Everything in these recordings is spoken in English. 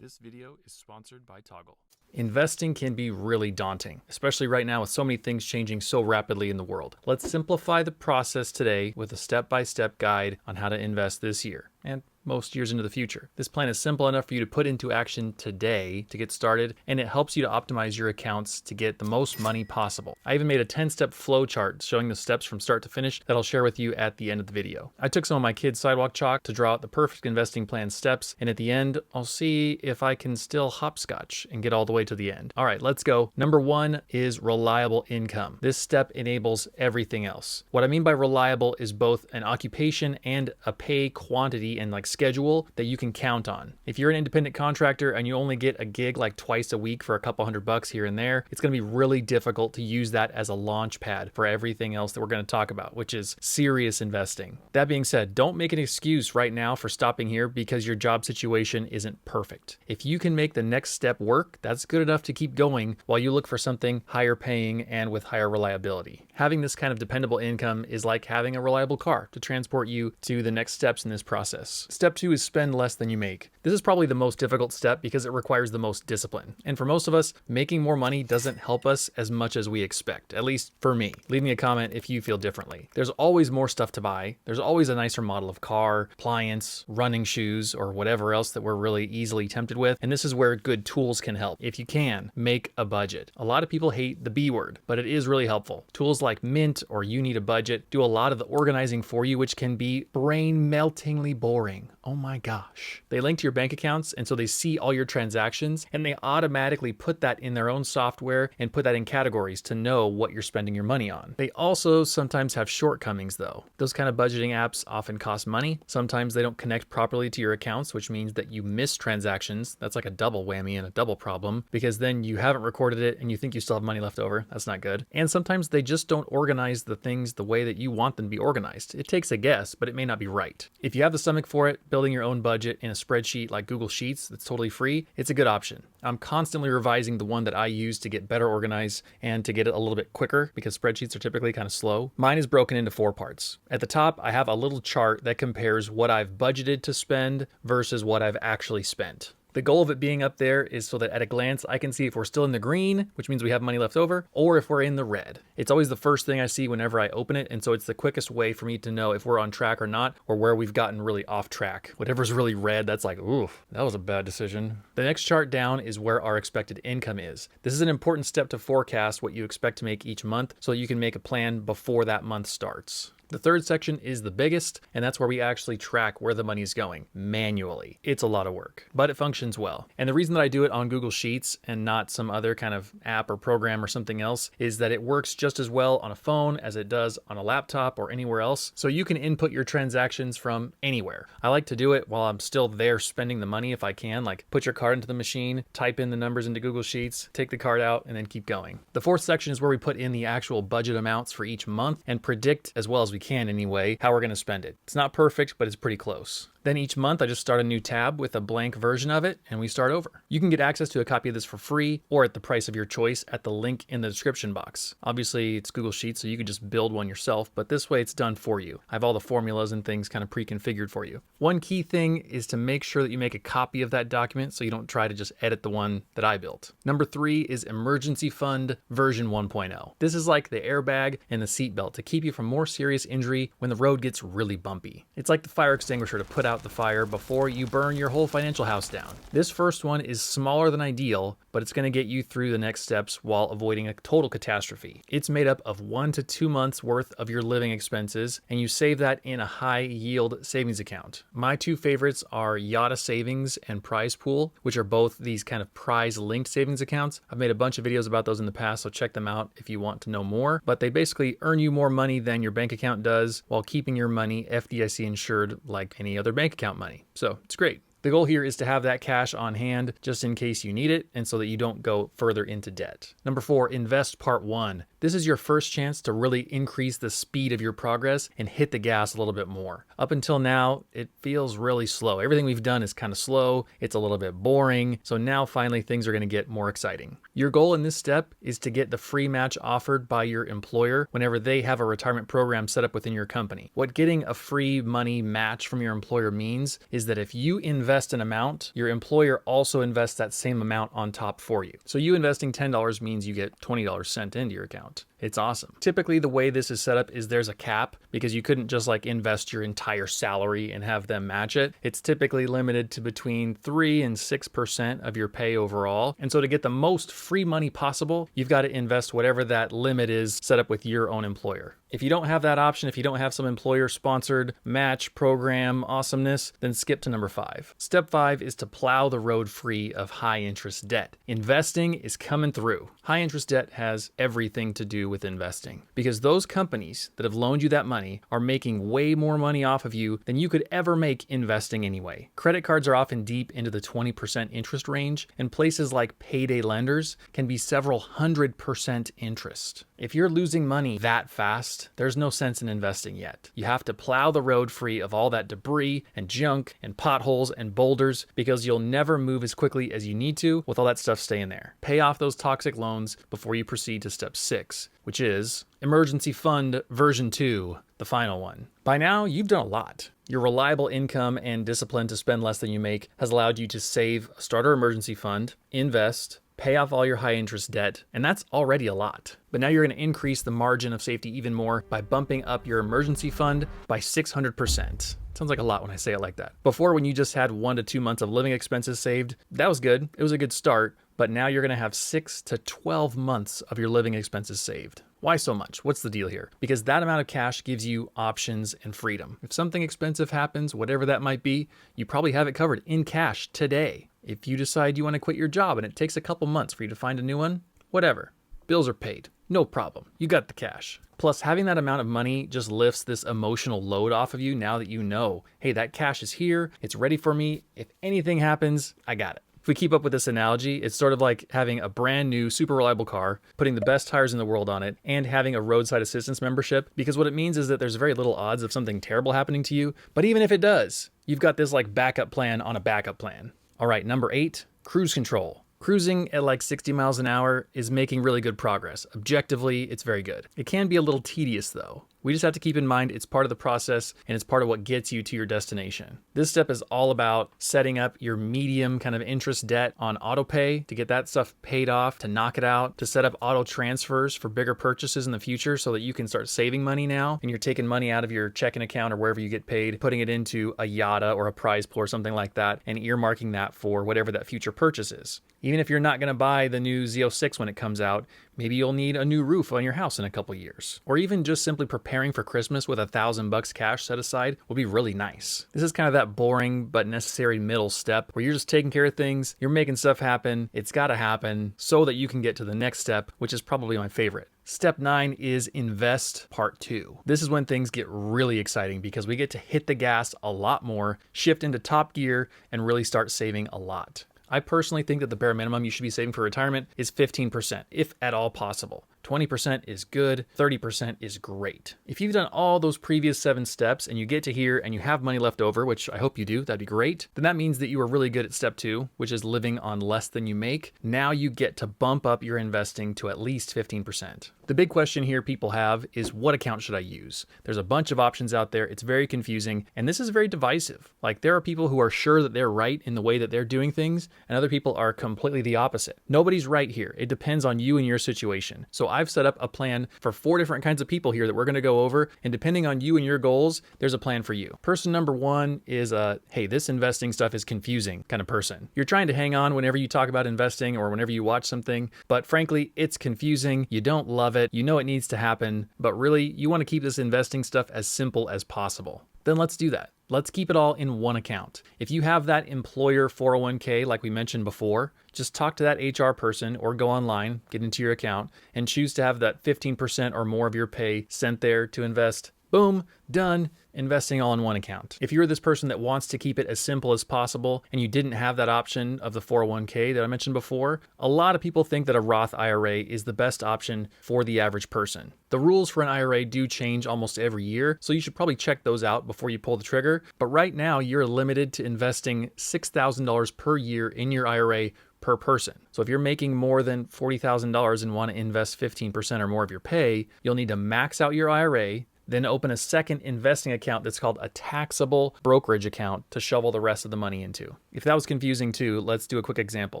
This video is sponsored by Toggle. Investing can be really daunting, especially right now with so many things changing so rapidly in the world. Let's simplify the process today with a step-by-step guide on how to invest this year and most years into the future. This plan is simple enough for you to put into action today to get started, and it helps you to optimize your accounts to get the most money possible. I even made a 10-step flow chart showing the steps from start to finish that I'll share with you at the end of the video. I took some of my kids' sidewalk chalk to draw out the perfect investing plan steps, and at the end, I'll see if I can still hopscotch and get all the way to the end. All right, let's go. Number one is reliable income. This step enables everything else. What I mean by reliable is both an occupation and a pay quantity and schedule that you can count on. If you're an independent contractor and you only get a gig like twice a week for a couple $100 here and there, it's going to be really difficult to use that as a launch pad for everything else that we're going to talk about, which is serious investing. That being said, don't make an excuse right now for stopping here because your job situation isn't perfect. If you can make the next step work, that's good enough to keep going while you look for something higher paying and with higher reliability. Having this kind of dependable income is like having a reliable car to transport you to the next steps in this process. Step two is spend less than you make. This is probably the most difficult step because it requires the most discipline. And for most of us, making more money doesn't help us as much as we expect, at least for me. Leave me a comment if you feel differently. There's always more stuff to buy. There's always a nicer model of car, appliance, running shoes, or whatever else that we're really easily tempted with. And this is where good tools can help. If you can, make a budget. A lot of people hate the B word, but it is really helpful. Tools like Mint or You Need a Budget do a lot of the organizing for you, which can be brain-meltingly boring. Oh my gosh. They link to your bank accounts, and so they see all your transactions, and they automatically put that in their own software and put that in categories to know what you're spending your money on. They also sometimes have shortcomings though. Those kind of budgeting apps often cost money. Sometimes they don't connect properly to your accounts, which means that you miss transactions. That's like a double whammy and a double problem because then you haven't recorded it and you think you still have money left over. That's not good. And sometimes they just don't organize the things the way that you want them to be organized. It takes a guess, but it may not be right. If you have the stomach for it, building your own budget in a spreadsheet like Google Sheets that's totally free, it's a good option. I'm constantly revising the one that I use to get better organized and to get it a little bit quicker because spreadsheets are typically kind of slow. Mine is broken into 4 parts. At the top, I have a little chart that compares what I've budgeted to spend versus what I've actually spent. The goal of it being up there is so that at a glance, I can see if we're still in the green, which means we have money left over, or if we're in the red. It's always the first thing I see whenever I open it, and so it's the quickest way for me to know if we're on track or not, or where we've gotten really off track. Whatever's really red, that's like, oof, that was a bad decision. The next chart down is where our expected income is. This is an important step to forecast what you expect to make each month so you can make a plan before that month starts. The third section is the biggest, and that's where we actually track where the money is going manually. It's a lot of work, but it functions well. And the reason that I do it on Google Sheets and not some other kind of app or program or something else is that it works just as well on a phone as it does on a laptop or anywhere else. So you can input your transactions from anywhere. I like to do it while I'm still there spending the money if I can, like put your card into the machine, type in the numbers into Google Sheets, take the card out, and then keep going. The fourth section is where we put in the actual budget amounts for each month and predict, as well as we can anyway, how we're going to spend it. It's not perfect, but it's pretty close. Then each month I just start a new tab with a blank version of it and we start over. You can get access to a copy of this for free or at the price of your choice at the link in the description box. Obviously it's Google Sheets, so you could just build one yourself, but this way it's done for you. I have all the formulas and things kind of pre-configured for you. One key thing is to make sure that you make a copy of that document so you don't try to just edit the one that I built. Number 3 is Emergency Fund version 1.0. This is like the airbag and the seatbelt to keep you from more serious injury when the road gets really bumpy. It's like the fire extinguisher to put out the fire before you burn your whole financial house down. This first one is smaller than ideal, but it's going to get you through the next steps while avoiding a total catastrophe. It's made up of 1 to 2 months worth of your living expenses, and you save that in a high yield savings account. My 2 favorites are Yada Savings and Prize Pool, which are both these kind of prize linked savings accounts. I've made a bunch of videos about those in the past, so check them out if you want to know more, but they basically earn you more money than your bank account does while keeping your money FDIC insured like any other bank account money. So it's great. The goal here is to have that cash on hand just in case you need it and so that you don't go further into debt. Number 4, invest part 1. This is your first chance to really increase the speed of your progress and hit the gas a little bit more. Up until now, it feels really slow. Everything we've done is kind of slow. It's a little bit boring. So now finally things are going to get more exciting. Your goal in this step is to get the free match offered by your employer whenever they have a retirement program set up within your company. What getting a free money match from your employer means is that if you invest an amount, your employer also invests that same amount on top for you. So you investing $10 means you get $20 sent into your account. It's awesome. Typically, the way this is set up is there's a cap because you couldn't just like invest your entire salary and have them match it. It's typically limited to between 3 and 6% of your pay overall. And so to get the most free money possible, you've got to invest whatever that limit is set up with your own employer. If you don't have that option, if you don't have some employer-sponsored match program awesomeness, then skip to number 5. Step 5 is to plow the road free of high-interest debt. Investing is coming through. High-interest debt has everything to do with investing because those companies that have loaned you that money are making way more money off of you than you could ever make investing anyway. Credit cards are often deep into the 20% interest range, and places like payday lenders can be several 100% interest. If you're losing money that fast, there's no sense in investing yet. You have to plow the road free of all that debris and junk and potholes and boulders because you'll never move as quickly as you need to with all that stuff staying there. Pay off those toxic loans before you proceed to step 6, which is emergency fund version 2, the final one. By now, you've done a lot. Your reliable income and discipline to spend less than you make has allowed you to save a starter emergency fund, invest, pay off all your high interest debt, and that's already a lot. But now you're going to increase the margin of safety even more by bumping up your emergency fund by 600%. Sounds like a lot when I say it like that. Before, when you just had 1 to 2 months of living expenses saved, that was good. It was a good start, but now you're going to have 6 to 12 months of your living expenses saved. Why so much? What's the deal here? Because that amount of cash gives you options and freedom. If something expensive happens, whatever that might be, you probably have it covered in cash today. If you decide you want to quit your job and it takes a couple months for you to find a new one, whatever. Bills are paid. No problem. You got the cash. Plus, having that amount of money just lifts this emotional load off of you now that you know, hey, that cash is here. It's ready for me. If anything happens, I got it. If we keep up with this analogy, it's sort of like having a brand new, super reliable car, putting the best tires in the world on it, and having a roadside assistance membership, because what it means is that there's very little odds of something terrible happening to you. But even if it does, you've got this like backup plan on a backup plan. All right, number 8, cruise control. Cruising at like 60 miles an hour is making really good progress. Objectively, it's very good. It can be a little tedious though. We just have to keep in mind it's part of the process and it's part of what gets you to your destination. This step is all about setting up your medium kind of interest debt on auto pay to get that stuff paid off, to knock it out, to set up auto transfers for bigger purchases in the future so that you can start saving money now and you're taking money out of your checking account or wherever you get paid, putting it into a Yada or a prize pool or something like that and earmarking that for whatever that future purchase is. Even if you're not going to buy the new Z06 when it comes out, maybe you'll need a new roof on your house in a couple years. Or even just simply preparing for Christmas with $1,000 cash set aside will be really nice. This is kind of that boring but necessary middle step where you're just taking care of things, you're making stuff happen, it's got to happen so that you can get to the next step, which is probably my favorite. Step 9 is invest part 2. This is when things get really exciting because we get to hit the gas a lot more, shift into top gear, and really start saving a lot. I personally think that the bare minimum you should be saving for retirement is 15%, if at all possible. 20% is good, 30% is great. If you've done all those previous 7 steps and you get to here and you have money left over, which I hope you do, that'd be great, then that means that you are really good at step 2, which is living on less than you make. Now you get to bump up your investing to at least 15%. The big question here people have is, what account should I use? There's a bunch of options out there. It's very confusing, and this is very divisive. Like, there are people who are sure that they're right in the way that they're doing things, and other people are completely the opposite. Nobody's right here. It depends on you and your situation. So I've set up a plan for 4 different kinds of people here that we're going to go over, and depending on you and your goals, there's a plan for you. Person number 1 is hey, this investing stuff is confusing kind of person. You're trying to hang on whenever you talk about investing or whenever you watch something, but frankly, it's confusing. You don't love it. You know it needs to happen, but really, you want to keep this investing stuff as simple as possible. Then let's do that. Let's keep it all in one account. If you have that employer 401k, like we mentioned before, just talk to that HR person or go online, get into your account, and choose to have that 15% or more of your pay sent there to invest. Boom, done. investing all in one account. If you're this person that wants to keep it as simple as possible and you didn't have that option of the 401k that I mentioned before, a lot of people think that a Roth IRA is the best option for the average person. The rules for an IRA do change almost every year, so you should probably check those out before you pull the trigger. But right now, you're limited to investing $6,000 per year in your IRA per person. So if you're making more than $40,000 and want to invest 15% or more of your pay, you'll need to max out your IRA, then open a second investing account that's called a taxable brokerage account to shovel the rest of the money into. If that was confusing too, let's do a quick example.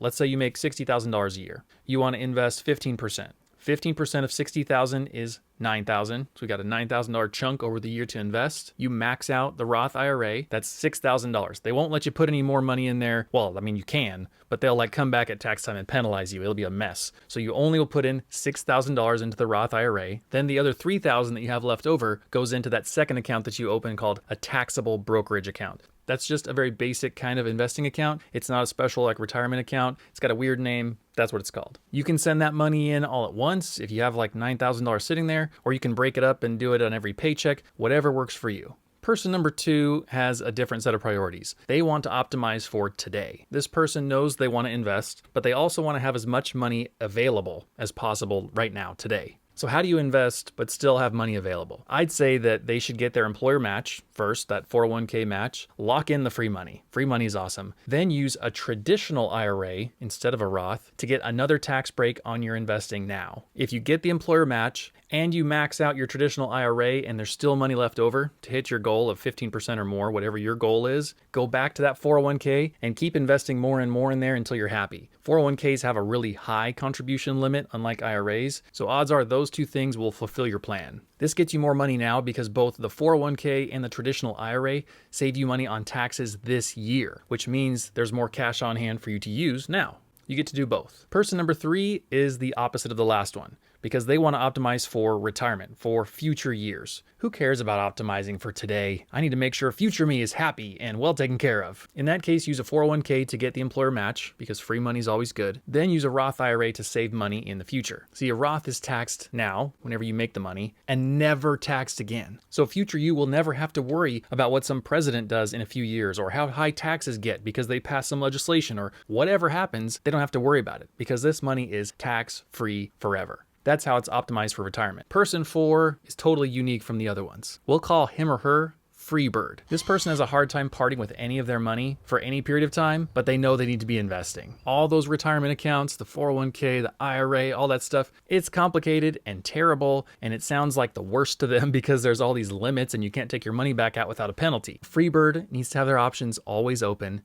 Let's say you make $60,000 a year. You want to invest 15%. 15% of $60,000 is $9,000. So we got a $9,000 chunk over the year to invest. You max out the Roth IRA, that's $6,000. They won't let you put any more money in there. Well, I mean, you can, but they'll like come back at tax time and penalize you. It'll be a mess. So you only will put in $6,000 into the Roth IRA. Then the other $3,000 that you have left over goes into that second account that you open called a taxable brokerage account. That's just a very basic kind of investing account. It's not a special like retirement account. It's got a weird name. That's what it's called. You can send that money in all at once if you have like $9,000 sitting there, or you can break it up and do it on every paycheck, whatever works for you. Person number 2 has a different set of priorities. They want to optimize for today. This person knows they want to invest, but they also want to have as much money available as possible right now, today. So how do you invest but still have money available? I'd say that they should get their employer match first, that 401k match, lock in the free money. Free money is awesome. Then use a traditional IRA instead of a Roth to get another tax break on your investing now. If you get the employer match and you max out your traditional IRA and there's still money left over to hit your goal of 15% or more, whatever your goal is, go back to that 401k and keep investing more and more in there until you're happy. 401ks have a really high contribution limit, unlike IRAs, so odds are those two things will fulfill your plan. This gets you more money now because both the 401k and the traditional IRA save you money on taxes this year, which means there's more cash on hand for you to use now. You get to do both. Person number 3 is the opposite of the last one, because they want to optimize for retirement, for future years. Who cares about optimizing for today? I need to make sure future me is happy and well taken care of. In that case, use a 401k to get the employer match, because free money is always good. Then use a Roth IRA to save money in the future. See, a Roth is taxed now, whenever you make the money, and never taxed again. So future you will never have to worry about what some president does in a few years, or how high taxes get because they pass some legislation, or whatever happens, they don't have to worry about it, because this money is tax-free forever. That's how it's optimized for retirement. Person 4 is totally unique from the other ones. We'll call him or her Freebird. This person has a hard time parting with any of their money for any period of time, but they know they need to be investing. All those retirement accounts, the 401k, the IRA, all that stuff, it's complicated and terrible, and it sounds like the worst to them because there's all these limits and you can't take your money back out without a penalty. Freebird needs to have their options always open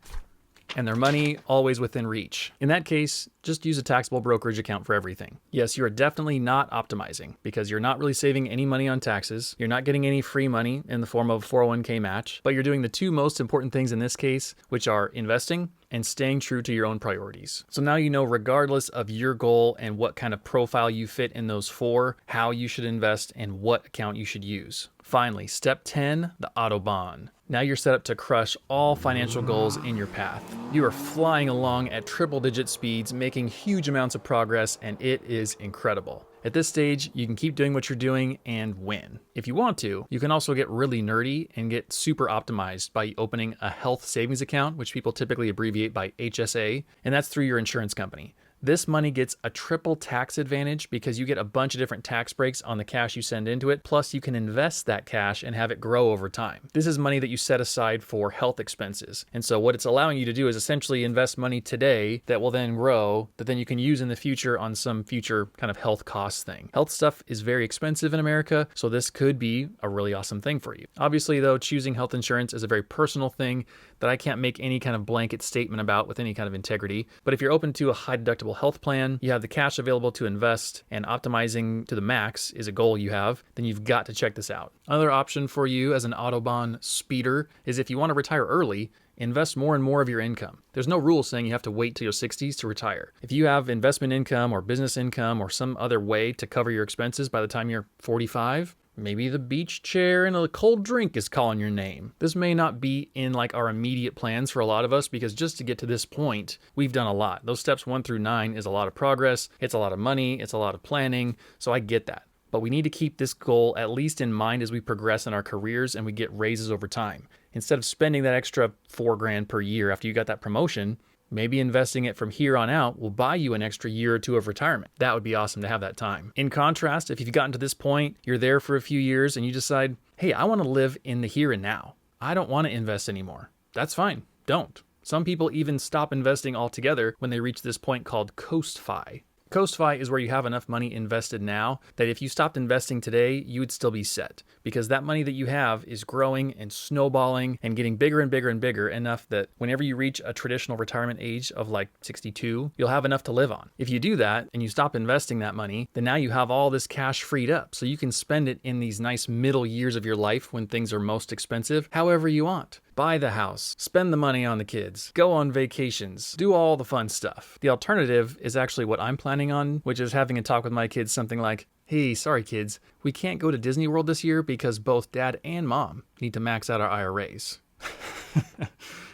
and their money always within reach. In that case, just use a taxable brokerage account for everything. Yes, you are definitely not optimizing because you're not really saving any money on taxes. You're not getting any free money in the form of a 401k match, but you're doing the two most important things in this case, which are investing and staying true to your own priorities. So now you know, regardless of your goal and what kind of profile you fit in those 4, how you should invest and what account you should use. Finally, step 10, the Autobahn. Now you're set up to crush all financial goals in your path. You are flying along at triple-digit speeds, making huge amounts of progress, and it is incredible. At this stage, you can keep doing what you're doing and win. If you want to, you can also get really nerdy and get super optimized by opening a health savings account, which people typically abbreviate by HSA, and that's through your insurance company. This money gets a triple tax advantage because you get a bunch of different tax breaks on the cash you send into it, plus you can invest that cash and have it grow over time. This is money that you set aside for health expenses. And so what it's allowing you to do is essentially invest money today that will then grow, that then you can use in the future on some future kind of health cost thing. Health stuff is very expensive in America, so this could be a really awesome thing for you. Obviously though, choosing health insurance is a very personal thing that I can't make any kind of blanket statement about with any kind of integrity. But if you're open to a high deductible health plan, you have the cash available to invest, and optimizing to the max is a goal you have, then you've got to check this out. Another option for you as an Autobahn speeder is if you want to retire early, invest more and more of your income. There's no rule saying you have to wait till your 60s to retire. If you have investment income or business income or some other way to cover your expenses by the time you're 45, maybe the beach chair and a cold drink is calling your name. This may not be in like our immediate plans for a lot of us because just to get to this point, we've done a lot. Those steps 1 through 9 is a lot of progress. It's a lot of money. It's a lot of planning. So I get that. but we need to keep this goal at least in mind as we progress in our careers and we get raises over time. Instead of spending that extra $4,000 per year after you got that promotion, maybe investing it from here on out will buy you an extra year or two of retirement. That would be awesome to have that time. In contrast, if you've gotten to this point, you're there for a few years and you decide, hey, I want to live in the here and now. I don't want to invest anymore. That's fine. Don't. Some people even stop investing altogether when they reach this point called coast-fi. Coast-fi is where you have enough money invested now that if you stopped investing today, you would still be set, because that money that you have is growing and snowballing and getting bigger and bigger and bigger enough that whenever you reach a traditional retirement age of like 62, you'll have enough to live on. If you do that and you stop investing that money, then now you have all this cash freed up, so you can spend it in these nice middle years of your life when things are most expensive, however you want. Buy the house, spend the money on the kids, go on vacations, do all the fun stuff. The alternative is actually what I'm planning on, which is having a talk with my kids something like, hey, sorry kids, we can't go to Disney World this year because both dad and mom need to max out our IRAs.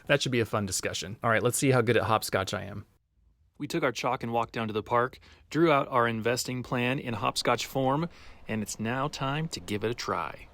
That should be a fun discussion. All right, let's see how good at hopscotch I am. We took our chalk and walked down to the park, drew out our investing plan in hopscotch form, and it's now time to give it a try.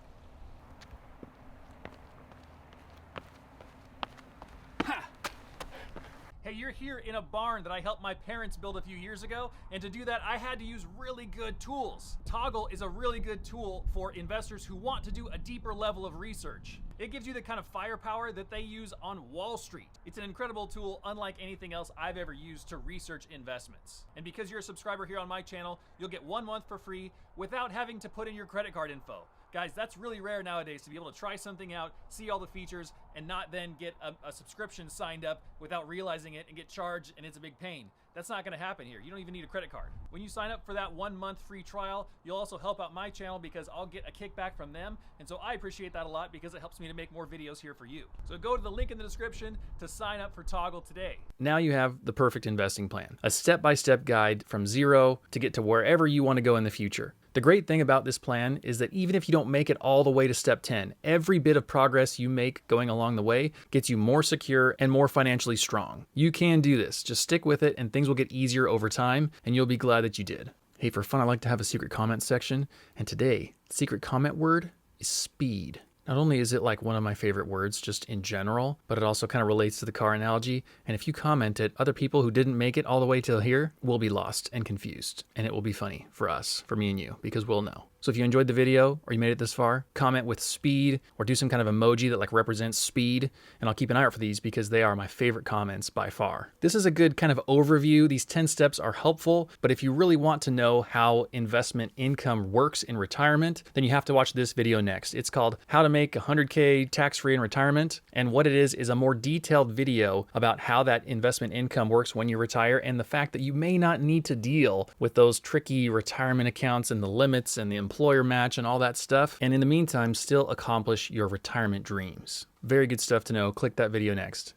Hey, you're here in a barn that I helped my parents build a few years ago, and to do that I had to use really good tools. Toggle is a really good tool for investors who want to do a deeper level of research. It gives you the kind of firepower that they use on Wall Street. It's an incredible tool unlike anything else I've ever used to research investments. And because you're a subscriber here on my channel, you'll get 1 month for free without having to put in your credit card info. Guys, that's really rare nowadays, to be able to try something out, see all the features, and not then get a subscription signed up without realizing it and get charged, and it's a big pain. That's not gonna happen here. You don't even need a credit card. When you sign up for that 1 month free trial, you'll also help out my channel because I'll get a kickback from them, and so I appreciate that a lot because it helps me to make more videos here for you. So go to the link in the description to sign up for Toggle today. Now you have the perfect investing plan, a step-by-step guide from zero to get to wherever you want to go in the future. The great thing about this plan is that even if you don't make it all the way to step 10, every bit of progress you make going along the way gets you more secure and more financially strong. You can do this. Just stick with it and things will get easier over time and you'll be glad that you did. Hey, for fun, I like to have a secret comment section. And today, the secret comment word is speed. Not only is it like one of my favorite words just in general, but it also kind of relates to the car analogy. And if you comment it, other people who didn't make it all the way till here will be lost and confused. And it will be funny for us, for me and you, because we'll know. So if you enjoyed the video or you made it this far, comment with speed or do some kind of emoji that like represents speed. And I'll keep an eye out for these because they are my favorite comments by far. This is a good kind of overview. These 10 steps are helpful, but if you really want to know how investment income works in retirement, then you have to watch this video next. It's called How to Make $100K Tax-Free in Retirement. And what it is a more detailed video about how that investment income works when you retire and the fact that you may not need to deal with those tricky retirement accounts and the limits and the employer match and all that stuff, and in the meantime still accomplish your retirement dreams. Very good stuff to know. Click that video next.